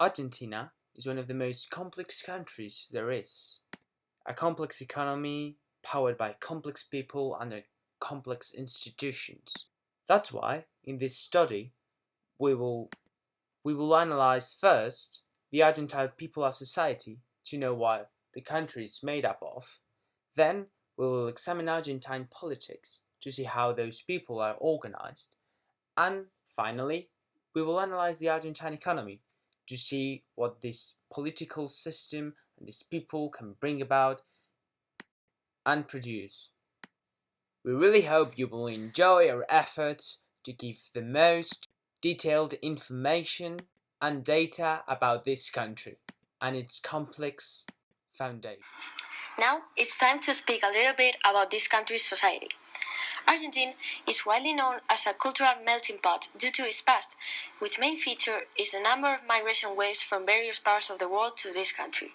Argentina is one of the most complex countries there is. A complex economy powered by complex people and complex institutions. That's why, in this study, we will we will analyze first the Argentine people as society to know what the country is made up of. Then we will examine Argentine politics to see how those people are organized. And finally, we will analyze the Argentine economy to see what this political system and these people can bring about and produce. We really hope you will enjoy our efforts to give the most detailed information and data about this country and its complex foundation. Now it's time to speak a little bit about this country's society. Argentina is widely known as a cultural melting pot due to its past, which main feature is the number of migration waves from various parts of the world to this country.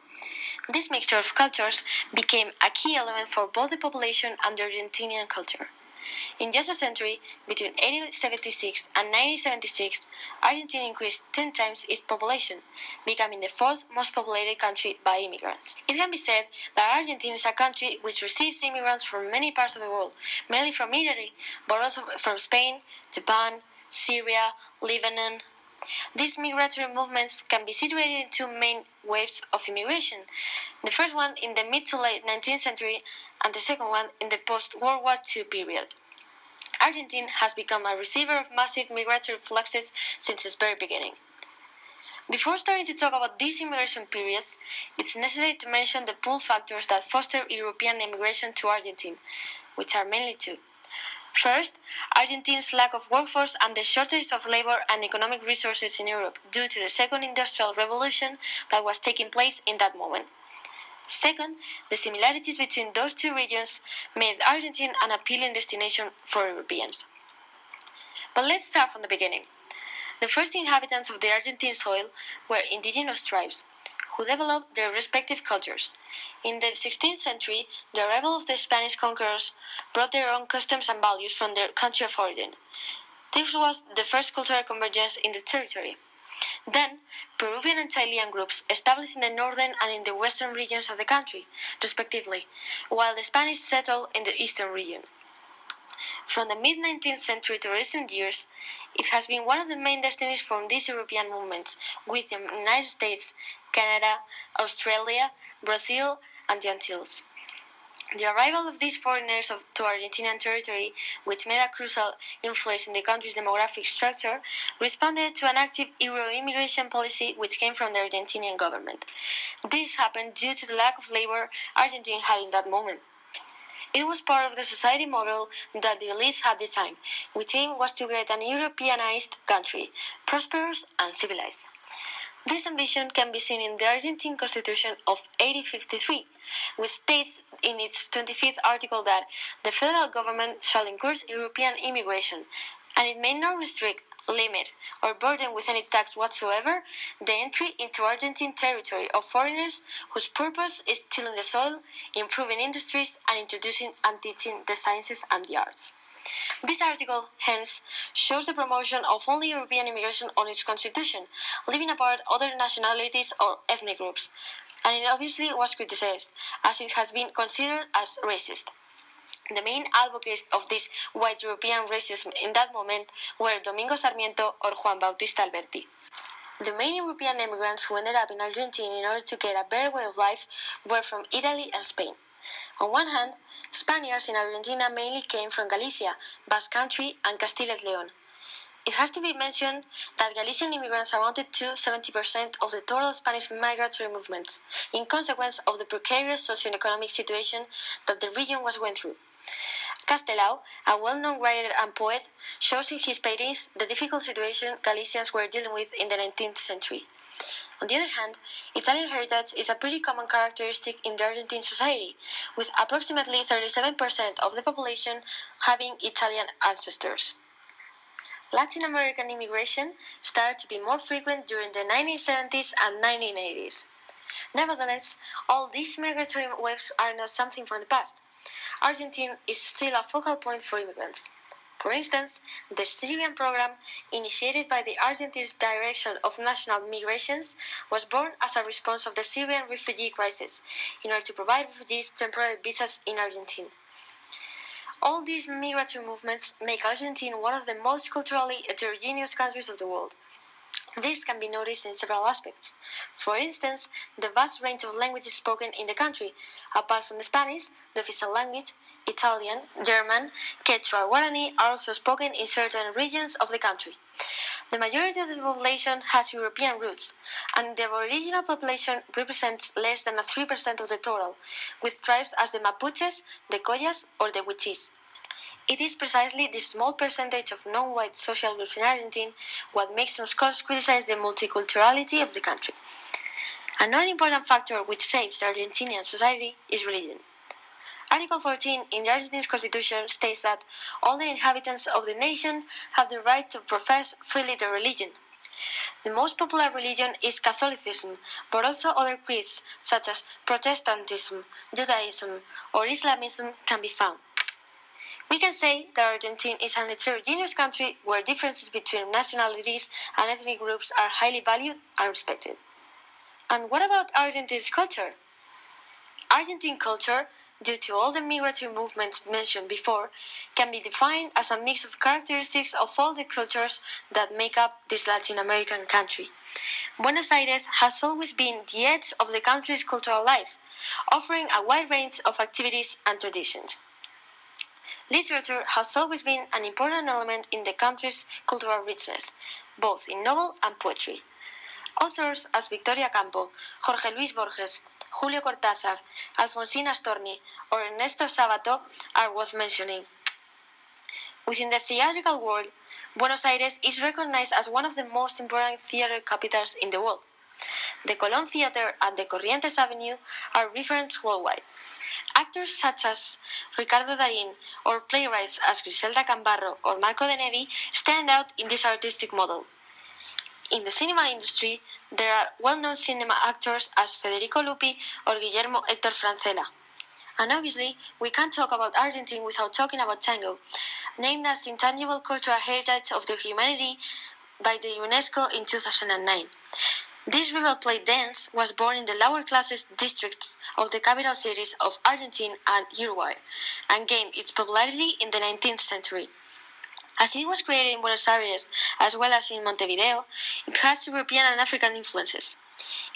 This mixture of cultures became a key element for both the population and the Argentinian culture. In just a century, between 1876 and 1976, Argentina increased 10 times its population, becoming the fourth most populated country by immigrants. It can be said that Argentina is a country which receives immigrants from many parts of the world, mainly from Italy, but also from Spain, Japan, Syria, Lebanon. These migratory movements can be situated in two main waves of immigration. The first one in the mid to late 19th century and the second one in the post-World War II period. Argentina has become a receiver of massive migratory fluxes since its very beginning. Before starting to talk about these immigration periods, it's necessary to mention the pull factors that foster European immigration to Argentina, which are mainly two. First, Argentina's lack of workforce and the shortage of labor and economic resources in Europe due to the second industrial revolution that was taking place in that moment. Second, the similarities between those two regions made Argentina an appealing destination for Europeans. But let's start from the beginning. The first inhabitants of the Argentine soil were indigenous tribes, who developed their respective cultures. In the 16th century, the arrival of the Spanish conquerors brought their own customs and values from their country of origin. This was the first cultural convergence in the territory. Then, Peruvian and Chilean groups established in the northern and in the western regions of the country, respectively, while the Spanish settled in the eastern region. From the mid-19th century to recent years, it has been one of the main destinies from these European movements, with the United States, Canada, Australia, Brazil, and the Antilles. The arrival of these foreigners to Argentinian territory, which made a crucial influence in the country's demographic structure, responded to an active Euro-immigration policy which came from the Argentinian government. This happened due to the lack of labor Argentina had in that moment. It was part of the society model that the elites had designed, which aim was to create an Europeanized country, prosperous and civilized. This ambition can be seen in the Argentine Constitution of 1853, which states in its 25th article that the federal government shall encourage European immigration, and it may not restrict, limit, or burden with any tax whatsoever the entry into Argentine territory of foreigners whose purpose is tilling the soil, improving industries, and introducing and teaching the sciences and the arts. This article, hence, shows the promotion of only European immigration on its constitution, leaving apart other nationalities or ethnic groups, and it obviously was criticized, as it has been considered as racist. The main advocates of this white European racism in that moment were Domingo Sarmiento or Juan Bautista Alberti. The main European immigrants who ended up in Argentina in order to get a better way of life were from Italy and Spain. On one hand, Spaniards in Argentina mainly came from Galicia, Basque Country, and Castile and Leon. It has to be mentioned that Galician immigrants amounted to 70% of the total Spanish migratory movements, in consequence of the precarious socio-economic situation that the region was going through. Castelao, a well-known writer and poet, shows in his paintings the difficult situation Galicians were dealing with in the 19th century. On the other hand, Italian heritage is a pretty common characteristic in the Argentine society, with approximately 37% of the population having Italian ancestors. Latin American immigration started to be more frequent during the 1970s and 1980s. Nevertheless, all these migratory waves are not something from the past. Argentina is still a focal point for immigrants. For instance, the Syrian program, initiated by the Argentine Direction of National Migrations, was born as a response of the Syrian refugee crisis, in order to provide refugees temporary visas in Argentina. All these migratory movements make Argentina one of the most culturally heterogeneous countries of the world. This can be noticed in several aspects. For instance, the vast range of languages spoken in the country. Apart from Spanish, the official language, Italian, German, Quechua, Guarani are also spoken in certain regions of the country. The majority of the population has European roots, and the aboriginal population represents less than 3% of the total, with tribes as the Mapuches, the Collas, or the Wichis. It is precisely this small percentage of non-white social groups in Argentina what makes some scholars criticize the multiculturality of the country. Another important factor which shapes the Argentinian society is religion. Article 14 in the Argentine Constitution states that all the inhabitants of the nation have the right to profess freely their religion. The most popular religion is Catholicism, but also other creeds such as Protestantism, Judaism, or Islamism can be found. We can say that Argentina is an heterogeneous country where differences between nationalities and ethnic groups are highly valued and respected. And what about Argentina's culture? Argentine culture, due to all the migratory movements mentioned before, can be defined as a mix of characteristics of all the cultures that make up this Latin American country. Buenos Aires has always been the edge of the country's cultural life, offering a wide range of activities and traditions. Literature has always been an important element in the country's cultural richness, both in novel and poetry. Authors as Victoria Campo, Jorge Luis Borges, Julio Cortázar, Alfonsín Astorni, or Ernesto Sábato are worth mentioning. Within the theatrical world, Buenos Aires is recognized as one of the most important theater capitals in the world. The Colón Theater and the Corrientes Avenue are referenced worldwide. Actors such as Ricardo Darín or playwrights as Griselda Cambarro or Marco de Nevi stand out in this artistic model. In the cinema industry, there are well-known cinema actors as Federico Lupi or Guillermo Héctor Francella. And obviously, we can't talk about Argentina without talking about tango, named as Intangible Cultural Heritage of the Humanity by the UNESCO in 2009. This river plate dance was born in the lower classes districts of the capital cities of Argentina and Uruguay, and gained its popularity in the 19th century. As it was created in Buenos Aires as well as in Montevideo, it has European and African influences.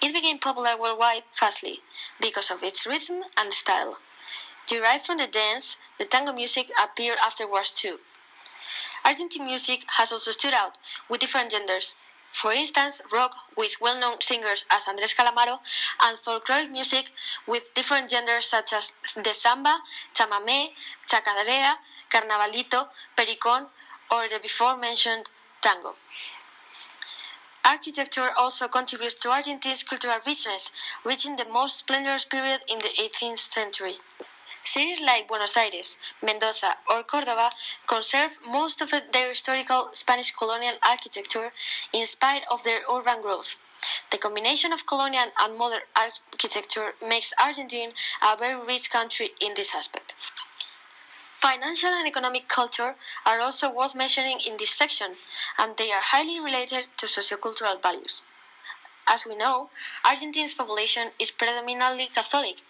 It became popular worldwide fastly because of its rhythm and style. Derived from the dance, the tango music appeared afterwards too. Argentine music has also stood out with different genders. For instance, rock with well-known singers as Andrés Calamaro, and folkloric music with different genders such as the samba, chamamé, chacarera, carnavalito, pericón, or the before-mentioned tango. Architecture also contributes to Argentina's cultural richness, reaching the most splendorous period in the 18th century. Cities like Buenos Aires, Mendoza, or Córdoba conserve most of their historical Spanish colonial architecture in spite of their urban growth. The combination of colonial and modern architecture makes Argentina a very rich country in this aspect. Financial and economic culture are also worth mentioning in this section, and they are highly related to sociocultural values. As we know, Argentina's population is predominantly Catholic.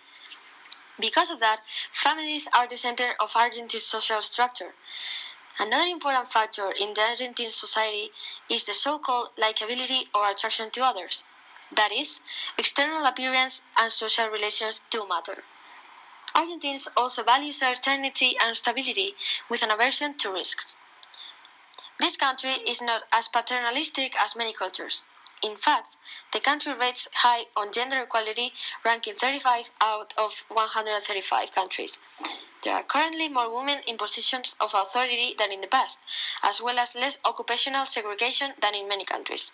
Because of that, families are the center of Argentina's social structure. Another important factor in the Argentine society is the so-called likability or attraction to others. That is, external appearance and social relations do matter. Argentines also value certainty and stability with an aversion to risks. This country is not as paternalistic as many cultures. In fact, the country rates high on gender equality, ranking 35 out of 135 countries. There are currently more women in positions of authority than in the past, as well as less occupational segregation than in many countries.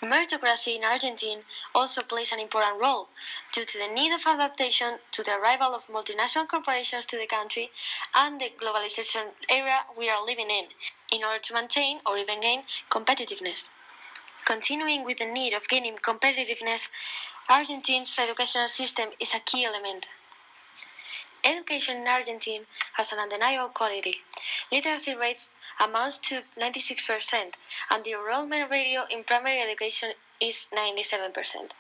Meritocracy in Argentina also plays an important role due to the need of adaptation to the arrival of multinational corporations to the country and the globalization era we are living in order to maintain or even gain competitiveness. Continuing with the need of gaining competitiveness, Argentina's educational system is a key element. Education in Argentina has an undeniable quality. Literacy rate amounts to 96%, and the enrollment rate in primary education is 97%.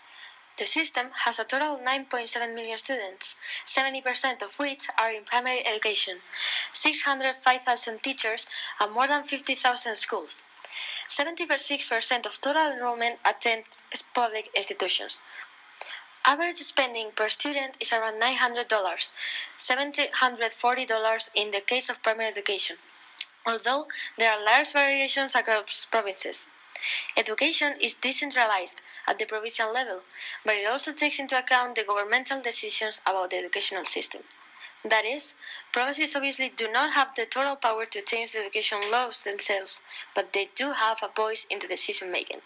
The system has a total of 9.7 million students, 70% of which are in primary education, 605,000 teachers, and more than 50,000 schools. 76% of total enrollment attend public institutions. Average spending per student is around $900, $740 in the case of primary education, although there are large variations across provinces. Education is decentralized at the provincial level, but it also takes into account the governmental decisions about the educational system. That is, provinces obviously do not have the total power to change the education laws themselves, but they do have a voice in the decision making.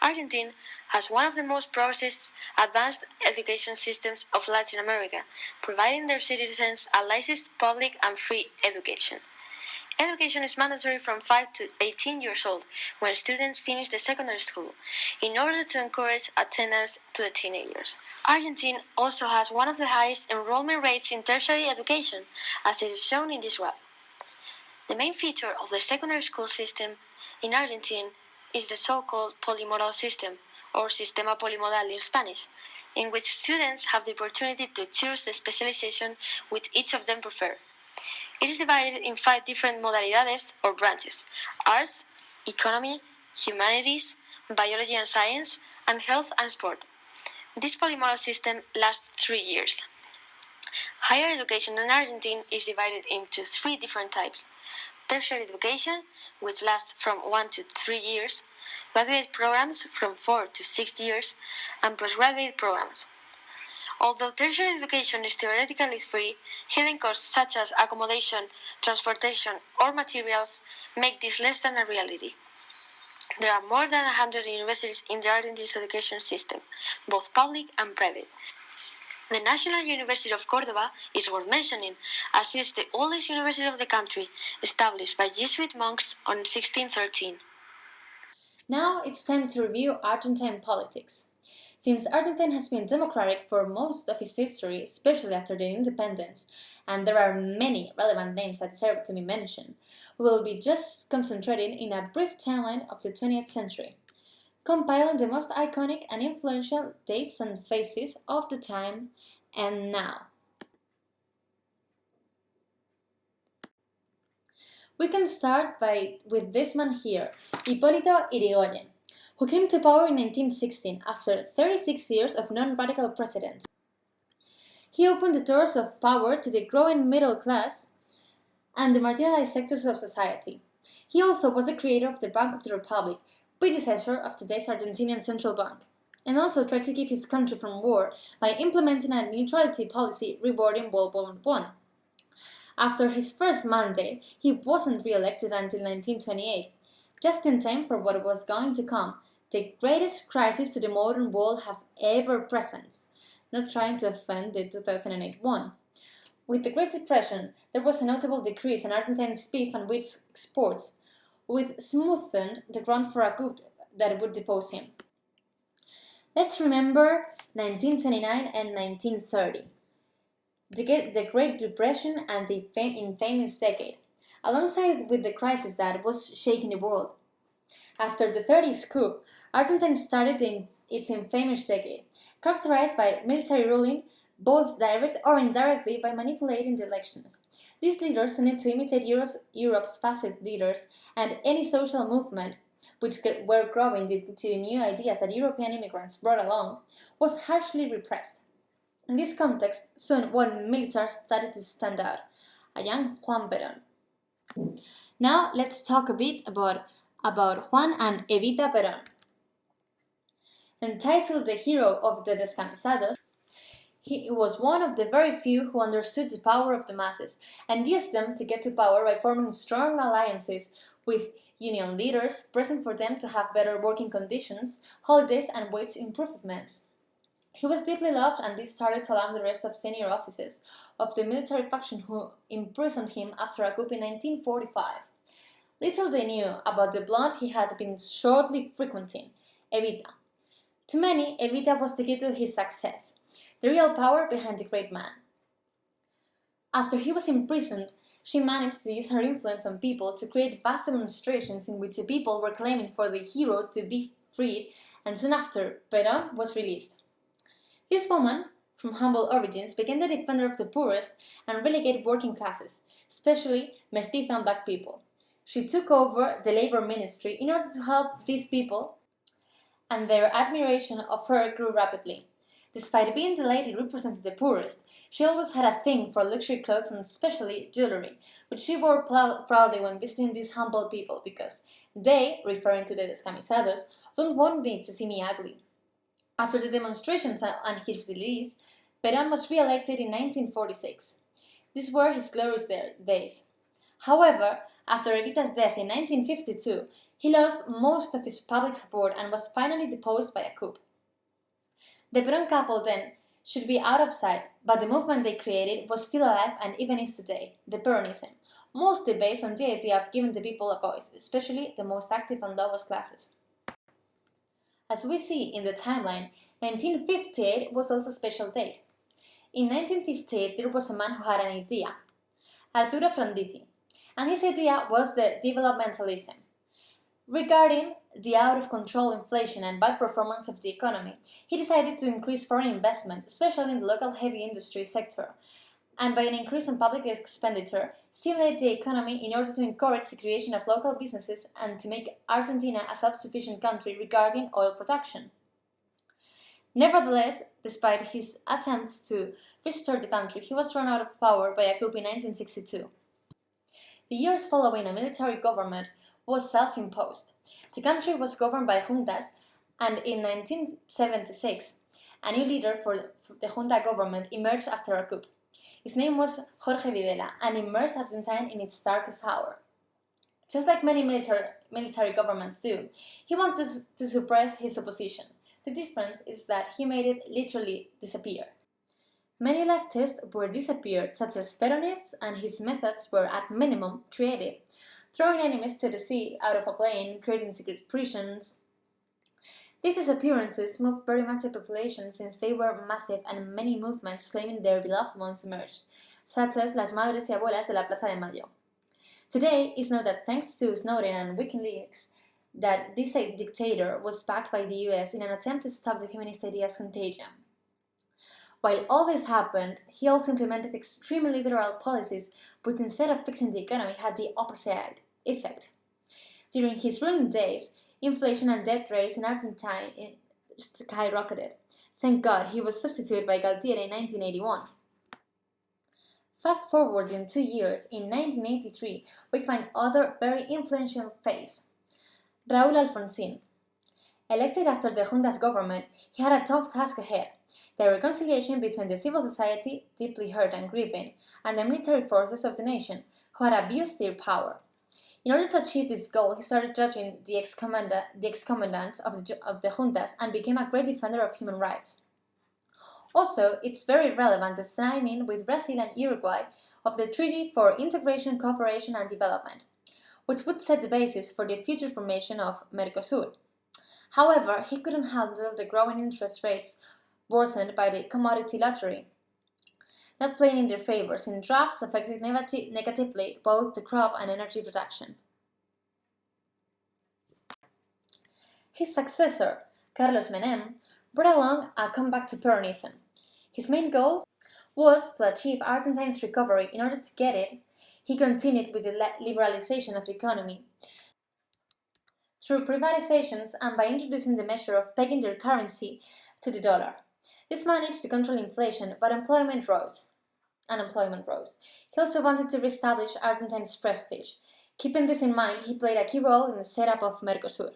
Argentina has one of the most progressive, advanced education systems of Latin America, providing their citizens a licensed public and free education. Education is mandatory from 5 to 18 years old when students finish the secondary school, in order to encourage attendance to the teenagers. Argentina also has one of the highest enrollment rates in tertiary education, as it is shown in this graph. The main feature of the secondary school system in Argentina is the so-called polymodal system, or Sistema Polimodal in Spanish, in which students have the opportunity to choose the specialization which each of them prefer. It is divided in 5 different modalidades or branches: arts, economy, humanities, biology and science, and health and sport. This polymodal system lasts 3 years. Higher education in Argentina is divided into 3 different types: tertiary education, which lasts from 1 to 3 years, graduate programs from 4 to 6 years, and postgraduate programs. Although tertiary education is theoretically free, hidden costs such as accommodation, transportation, or materials make this less than a reality. There are more than 100 universities in the Argentine education system, both public and private. The National University of Córdoba is worth mentioning, as it is the oldest university of the country, established by Jesuit monks in 1613. Now it's time to review Argentine politics. Since Argentina has been democratic for most of its history, especially after the independence, and there are many relevant names that deserve to be mentioned, we will be just concentrating in a brief timeline of the 20th century, compiling the most iconic and influential dates and phases of the time and now. We can start with this man here, Hipólito Yrigoyen, who came to power in 1916 after 36 years of non-radical presidents. He opened the doors of power to the growing middle class and the marginalized sectors of society. He also was the creator of the Bank of the Republic, predecessor of today's Argentinian Central Bank, and also tried to keep his country from war by implementing a neutrality policy rewarding World War I. After his first mandate, he wasn't re-elected until 1928, just in time for what was going to come, the greatest crisis to the modern world have ever presenced, not trying to offend the 2008 one. With the Great Depression, there was a notable decrease in Argentina's beef and wheat exports, which smoothed the ground for a coup that would depose him. Let's remember 1929 and 1930, the Great Depression and the infamous decade, alongside with the crisis that was shaking the world. After the 30s coup, Argentina started its infamous decade, characterized by military ruling, both direct or indirectly by manipulating the elections. These leaders tended to imitate Europe's fascist leaders, and any social movement, which were growing due to new ideas that European immigrants brought along, was harshly repressed. In this context, soon one military started to stand out, a young Juan Perón. Now let's talk a bit about Juan and Evita Perón. Entitled the hero of the Descamisados, he was one of the very few who understood the power of the masses and used them to get to power by forming strong alliances with union leaders, pressing for them to have better working conditions, holidays, and wage improvements. He was deeply loved, and this started to alarm the rest of senior officers of the military faction who imprisoned him after a coup in 1945. Little they knew about the blonde he had been shortly frequenting, Evita. To many, Evita was the key to his success, the real power behind the great man. After he was imprisoned, She managed to use her influence on people to create vast demonstrations in which the people were claiming for the hero to be freed, and soon after, Perón was released. This woman, from humble origins, became the defender of the poorest and relegated working classes, especially mestizo and black people. She took over the labor ministry in order to help these people, and their admiration of her grew rapidly. Despite being the lady who represented the poorest, she always had a thing for luxury clothes and especially jewelry, which she wore proudly when visiting these humble people because they, referring to the descamisados, don't want me to see me ugly. After the demonstrations and his release, Perón was re-elected in 1946. These were his glorious days. However, after Evita's death in 1952, he lost most of his public support and was finally deposed by a coup. The Perón couple then should be out of sight, but the movement they created was still alive and even is today, the Peronism, mostly based on the idea of giving the people a voice, especially the most active and lowest classes. As we see in the timeline, 1958 was also a special date. In 1958, there was a man who had an idea, Arturo Frondizi, and his idea was the developmentalism. Regarding the out-of-control inflation and bad performance of the economy, he decided to increase foreign investment, especially in the local heavy industry sector, and by an increase in public expenditure, stimulate the economy in order to encourage the creation of local businesses and to make Argentina a self-sufficient country regarding oil production. Nevertheless, despite his attempts to restore the country, he was run out of power by a coup in 1962. The years following a military government was self-imposed. The country was governed by juntas, and in 1976, a new leader for the junta government emerged after a coup. His name was Jorge Videla and immersed Argentina in its darkest hour. Just like many military governments do, he wanted to suppress his opposition. The difference is that he made it literally disappear. Many leftists were disappeared, such as Peronists, and his methods were at minimum creative, throwing enemies to the sea out of a plane, creating secret prisons. These disappearances moved very much the population since they were massive and many movements claiming their beloved ones emerged, such as Las Madres y Abuelas de la Plaza de Mayo. Today, it's known that thanks to Snowden and WikiLeaks, that this dictator was backed by the US in an attempt to stop the communist idea's contagion. While all this happened, he also implemented extremely liberal policies, which instead of fixing the economy had the opposite effect. During his ruling days, inflation and debt rates in Argentina skyrocketed. Thank God he was substituted by Galtieri in 1981. Fast forward in 2 years, in 1983, we find other very influential face, Raúl Alfonsín. Elected after the junta's government, he had a tough task ahead, the reconciliation between the civil society, deeply hurt and grieving, and the military forces of the nation, who had abused their power. In order to achieve this goal, he started judging the ex-commandants of the juntas and became a great defender of human rights. Also, it's very relevant the signing with Brazil and Uruguay of the Treaty for Integration, Cooperation and Development, which would set the basis for the future formation of Mercosur. However, he couldn't handle the growing interest rates worsened by the commodity lottery, not playing in their favor, since drafts affected negatively both the crop and energy production. His successor, Carlos Menem, brought along a comeback to Peronism. His main goal was to achieve Argentina's recovery. In order to get it, he continued with the liberalization of the economy through privatizations and by introducing the measure of pegging their currency to the dollar. This managed to control inflation, but unemployment rose. He also wanted to reestablish Argentina's prestige. Keeping this in mind, he played a key role in the setup of Mercosur.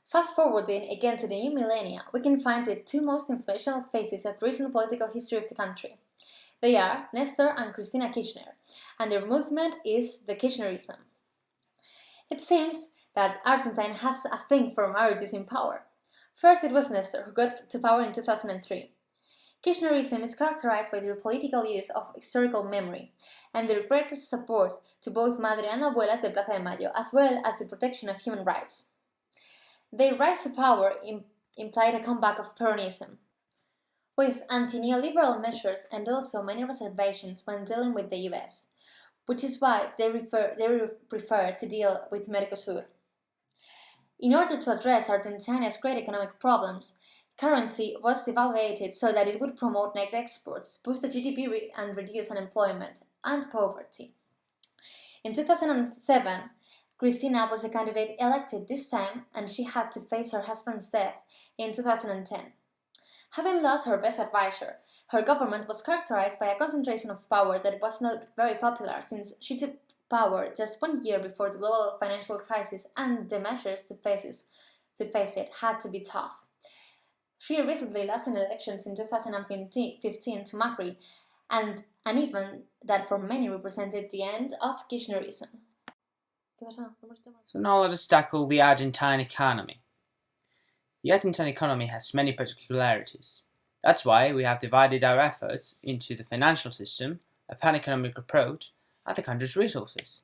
Fast forwarding again to the new millennia, we can find the two most influential faces of recent political history of the country. They are Nestor and Cristina Kirchner, and their movement is the Kirchnerism. It seems that Argentina has a thing for marriages in power. First, it was Nestor, who got to power in 2003. Kirchnerism is characterized by their political use of historical memory and their greatest support to both Madre and Abuelas de Plaza de Mayo, as well as the protection of human rights. Their rise to power implied a comeback of Peronism. with anti-neoliberal measures and also many reservations when dealing with the US, which is why they prefer to deal with Mercosur. In order to address Argentina's great economic problems, currency was devaluated so that it would promote net exports, boost the GDP and reduce unemployment and poverty. In 2007, Cristina was the candidate elected this time and she had to face her husband's death in 2010. Having lost her best advisor, her government was characterized by a concentration of power that was not very popular since she took power just 1 year before the global financial crisis and the measures to face it had to be tough. She recently lost in elections in 2015 to Macri, and an event that for many represented the end of Kirchnerism. So now let us tackle the Argentine economy. The Argentine economy has many particularities. That's why we have divided our efforts into the financial system, a pan-economic approach, and the country's resources.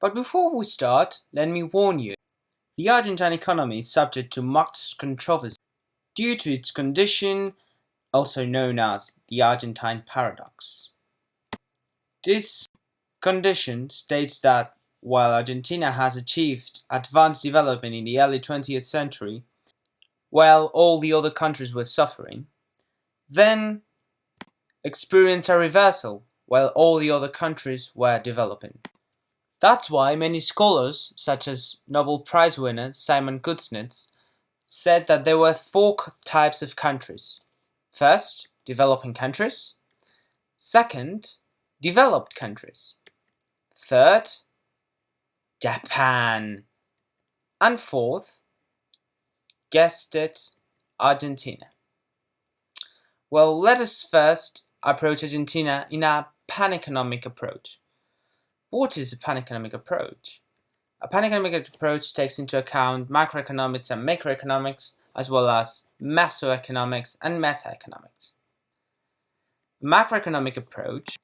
But before we start, let me warn you, the Argentine economy is subject to much controversy due to its condition, also known as the Argentine paradox. This condition states that while Argentina has achieved advanced development in the early 20th century, while all the other countries were suffering, then experienced a reversal while all the other countries were developing. That's why many scholars, such as Nobel Prize winner Simon Kuznets, said that there were four types of countries. First, developing countries. Second, developed countries. Third, Japan. And fourth, guessed it, Argentina. Well, let us first approach Argentina in a pan-economic approach. What is a pan-economic approach? A pan-economic approach takes into account macroeconomics and macroeconomics, as well as mesoeconomics and metaeconomics. A macroeconomic approach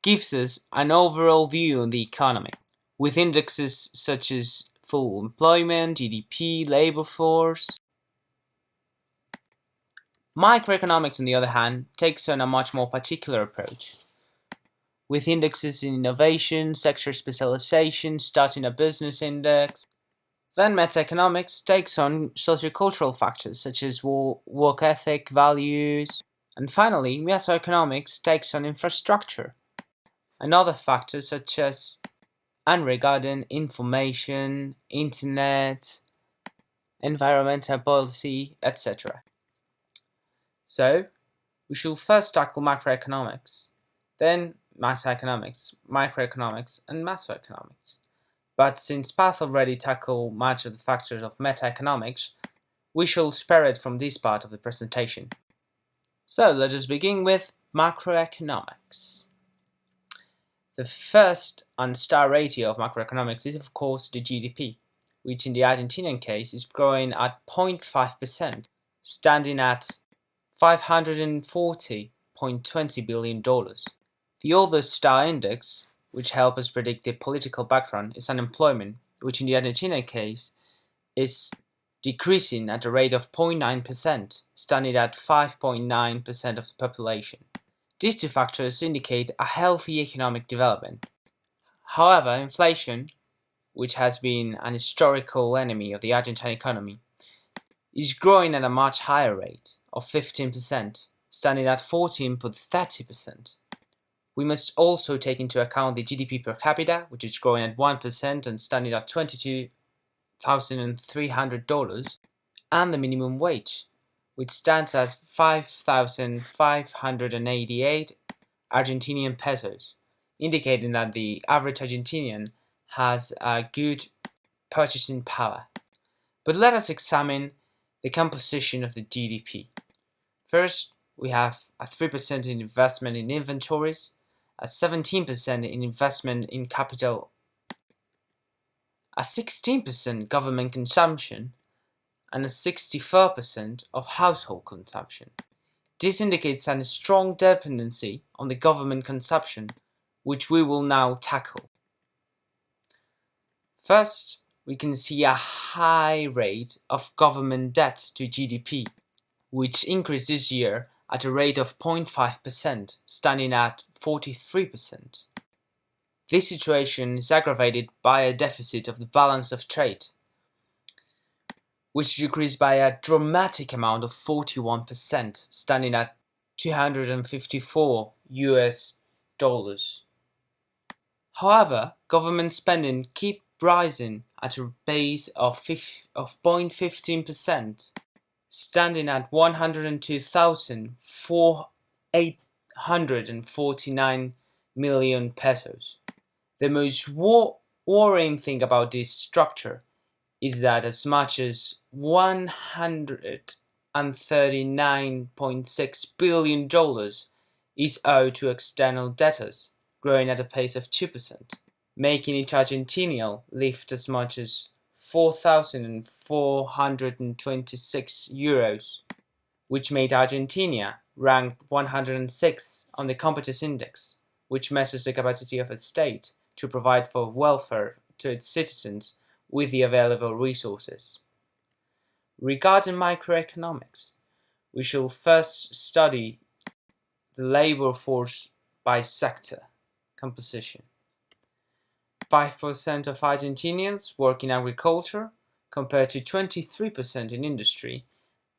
gives us an overall view on the economy, with indexes such as full employment, GDP, labor force. Microeconomics, on the other hand, takes on a much more particular approach, with indexes in innovation, sector specialization, starting a business index. Then metaeconomics takes on sociocultural factors such as work ethic, values. And finally, mesoeconomics takes on infrastructure and other factors such as and regarding information, internet, environmental policy, etc. So, we should first tackle macroeconomics, then mesoeconomics, microeconomics, and mesoeconomics. But since Path already tackled much of the factors of metaeconomics, we shall spare it from this part of the presentation. So let us begin with macroeconomics. The first and star ratio of macroeconomics is of course the GDP, which in the Argentinian case is growing at 0.5%, standing at $540.20 billion. The other star index, which helps us predict the political background, is unemployment, which in the Argentinian case is decreasing at a rate of 0.9%, standing at 5.9% of the population. These two factors indicate a healthy economic development. However, inflation, which has been an historical enemy of the Argentine economy, is growing at a much higher rate of 15%, standing at 14.30%. We must also take into account the GDP per capita, which is growing at 1% and standing at $22,300, and the minimum wage, which stands at 5,588 Argentinian pesos, indicating that the average Argentinian has a good purchasing power. But let us examine the composition of the GDP. First, we have a 3% in investment in inventories, a 17% in investment in capital, a 16% government consumption, and a 64% of household consumption. This indicates a strong dependency on the government consumption, which we will now tackle. First, we can see a high rate of government debt to GDP, which increased this year at a rate of 0.5%, standing at 43%. This situation is aggravated by a deficit of the balance of trade, which decreased by a dramatic amount of 41%, standing at $254. However, government spending keep rising at a pace of 0.15%, standing at 102,849 million pesos. The most worrying thing about this structure is that as much as $139.6 billion is owed to external debtors, growing at a pace of 2%, making each Argentinian lift as much as €4,426, which made Argentina rank 106th on the Competence Index, which measures the capacity of a state to provide for welfare to its citizens with the available resources. Regarding microeconomics, we shall first study the labor force by sector composition. 5% of Argentinians work in agriculture, compared to 23% in industry,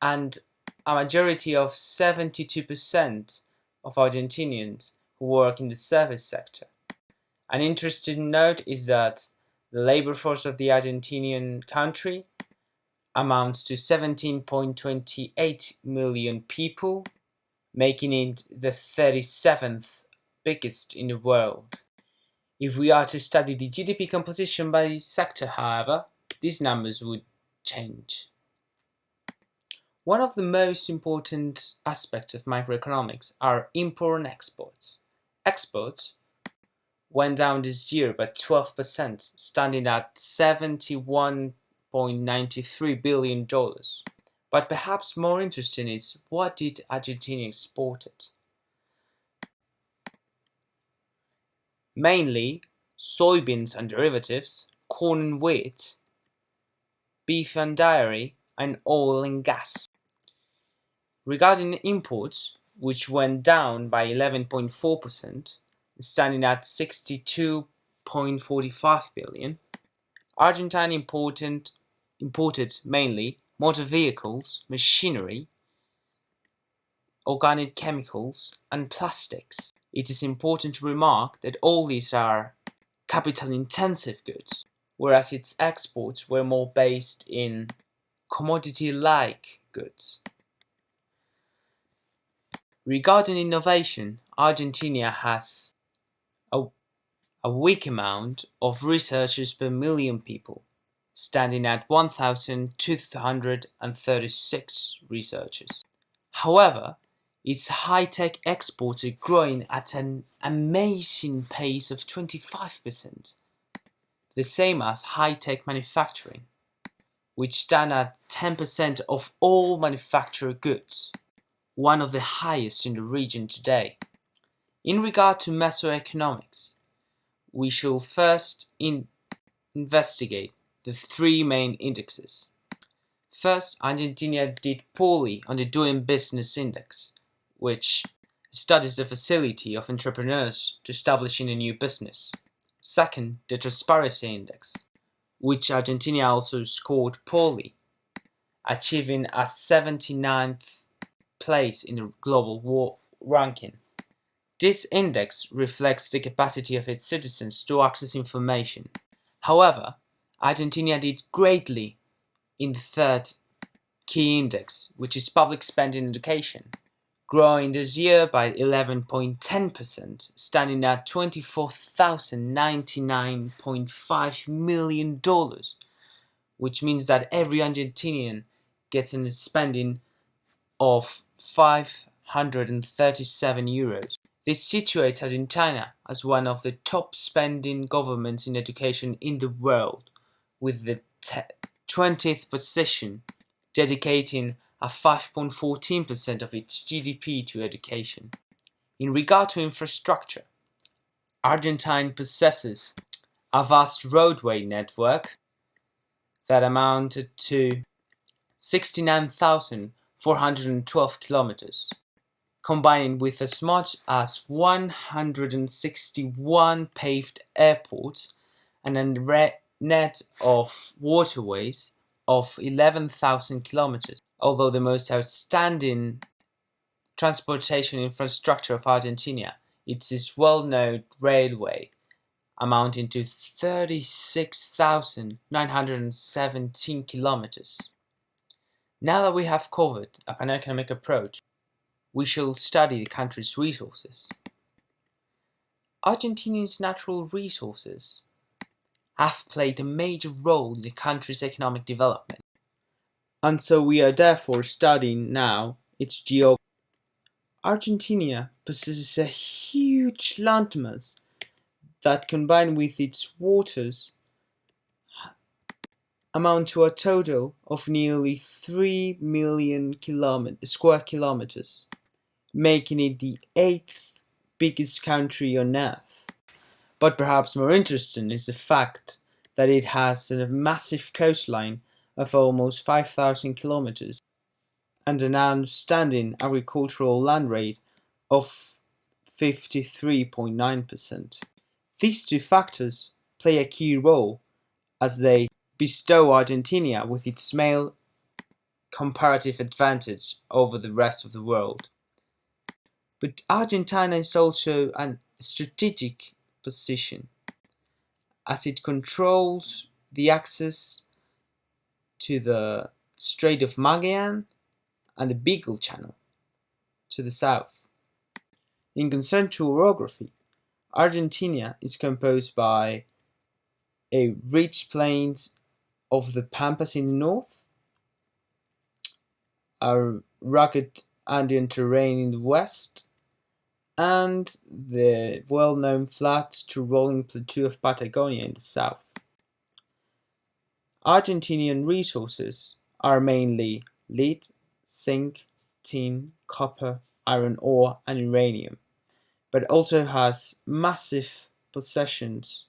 and a majority of 72% of Argentinians who work in the service sector. An interesting note is that the labor force of the Argentinian country amounts to 17.28 million people, making it the 37th biggest in the world. If we are to study the GDP composition by sector, however, these numbers would change. One of the most important aspects of microeconomics are import and exports. Exports went down this year by 12%, standing at $71.93 billion. But perhaps more interesting is, what did Argentina export? Mainly soybeans and derivatives, corn and wheat, beef and dairy, and oil and gas. Regarding imports, which went down by 11.4%, standing at $62.45 billion, Argentina imported mainly motor vehicles, machinery, organic chemicals, and plastics. It is important to remark that all these are capital-intensive goods, whereas its exports were more based in commodity-like goods. Regarding innovation, Argentina has a weak amount of researchers per million people, standing at 1,236 researchers. However, its high-tech exports are growing at an amazing pace of 25%, the same as high-tech manufacturing, which stand at 10% of all manufactured goods, one of the highest in the region today. In regard to macroeconomics, we shall first investigate the three main indexes. First, Argentina did poorly on the Doing Business Index, which studies the facility of entrepreneurs to establishing a new business. Second, the Transparency Index, which Argentina also scored poorly, achieving a 79th place in the global ranking. This index reflects the capacity of its citizens to access information. However, Argentina did greatly in the third key index, which is public spending in education, growing this year by 11.10%, standing at $24,099.5 million, which means that every Argentinian gets a spending of €537. This situates Argentina as one of the top spending governments in education in the world, with the 20th position, dedicating a 5.14% of its GDP to education. In regard to infrastructure, Argentina possesses a vast roadway network that amounted to 69,412 kilometers, combining with as much as 161 paved airports and a net of waterways of 11,000 kilometers. Although the most outstanding transportation infrastructure of Argentina, it's its well-known railway, amounting to 36,917 kilometers. Now that we have covered a pan-economic approach, we shall study the country's resources. Argentinia's natural resources have played a major role in the country's economic development, and so we are therefore studying now its geography. Argentina possesses a huge landmass that, combined with its waters, amount to a total of nearly 3 million square kilometers, making it the 8th biggest country on Earth. But perhaps more interesting is the fact that it has a massive coastline of almost 5,000 kilometers and an outstanding agricultural land rate of 53.9%. These two factors play a key role as they bestow Argentina with its main comparative advantage over the rest of the world. But Argentina is also a strategic position, as it controls the access to the Strait of Magellan and the Beagle Channel to the south. In concern to orography, Argentina is composed by a rich plains of the Pampas in the north, a rugged Andean terrain in the west, and the well-known flat to rolling plateau of Patagonia in the south. Argentinian resources are mainly lead, zinc, tin, copper, iron ore, and uranium, but also has massive possessions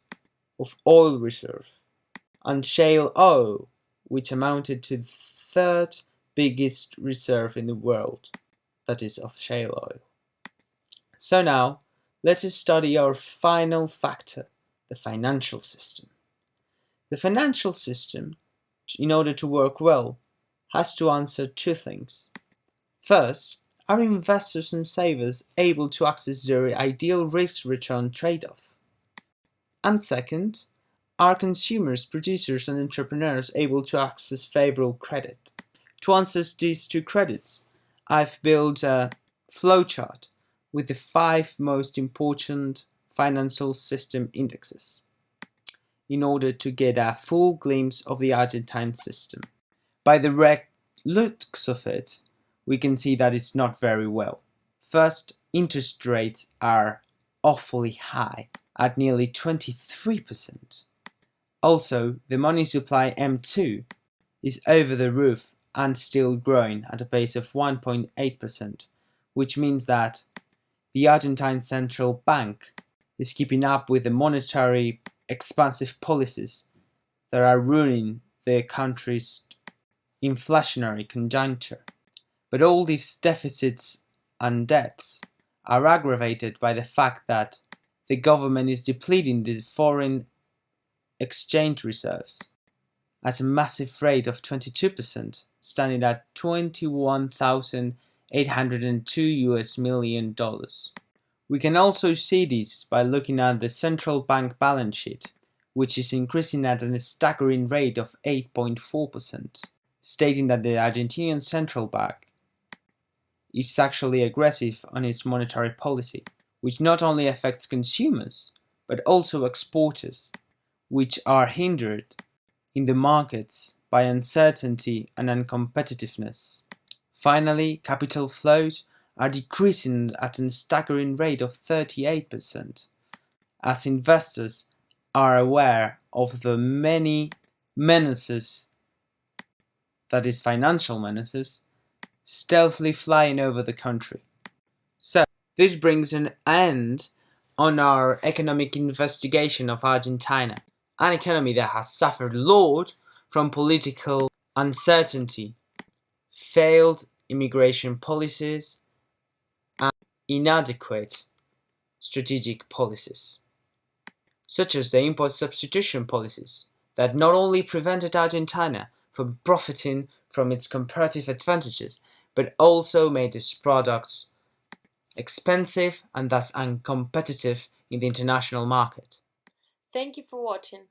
of oil reserve and shale oil, which amounted to the 3rd biggest reserve in the world, that is, of shale oil. So now, let us study our final factor, the financial system. The financial system, in order to work well, has to answer two things. First, are investors and savers able to access their ideal risk-return trade-off? And second, are consumers, producers, and entrepreneurs able to access favorable credit? To answer these two credits, I've built a flowchart with the 5 most important financial system indexes in order to get a full glimpse of the Argentine system. By the looks of it, we can see that it's not very well. First, interest rates are awfully high, at nearly 23%. Also, the money supply M2 is over the roof and still growing at a pace of 1.8%, which means that the Argentine Central Bank is keeping up with the monetary expansive policies that are ruining the country's inflationary conjuncture. But all these deficits and debts are aggravated by the fact that the government is depleting the foreign exchange reserves at a massive rate of 22%, standing at $21,802 million. We can also see this by looking at the central bank balance sheet, which is increasing at a staggering rate of 8.4%, stating that the Argentinian central bank is actually aggressive on its monetary policy, which not only affects consumers, but also exporters, which are hindered in the markets by uncertainty and uncompetitiveness. Finally, capital flows are decreasing at a staggering rate of 38%, as investors are aware of the many menaces, that is, financial menaces, stealthily flying over the country. So, this brings an end on our economic investigation of Argentina, an economy that has suffered a lot from political uncertainty, failed immigration policies, inadequate strategic policies, such as the import substitution policies that not only prevented Argentina from profiting from its comparative advantages, but also made its products expensive and thus uncompetitive in the international market. Thank you for watching.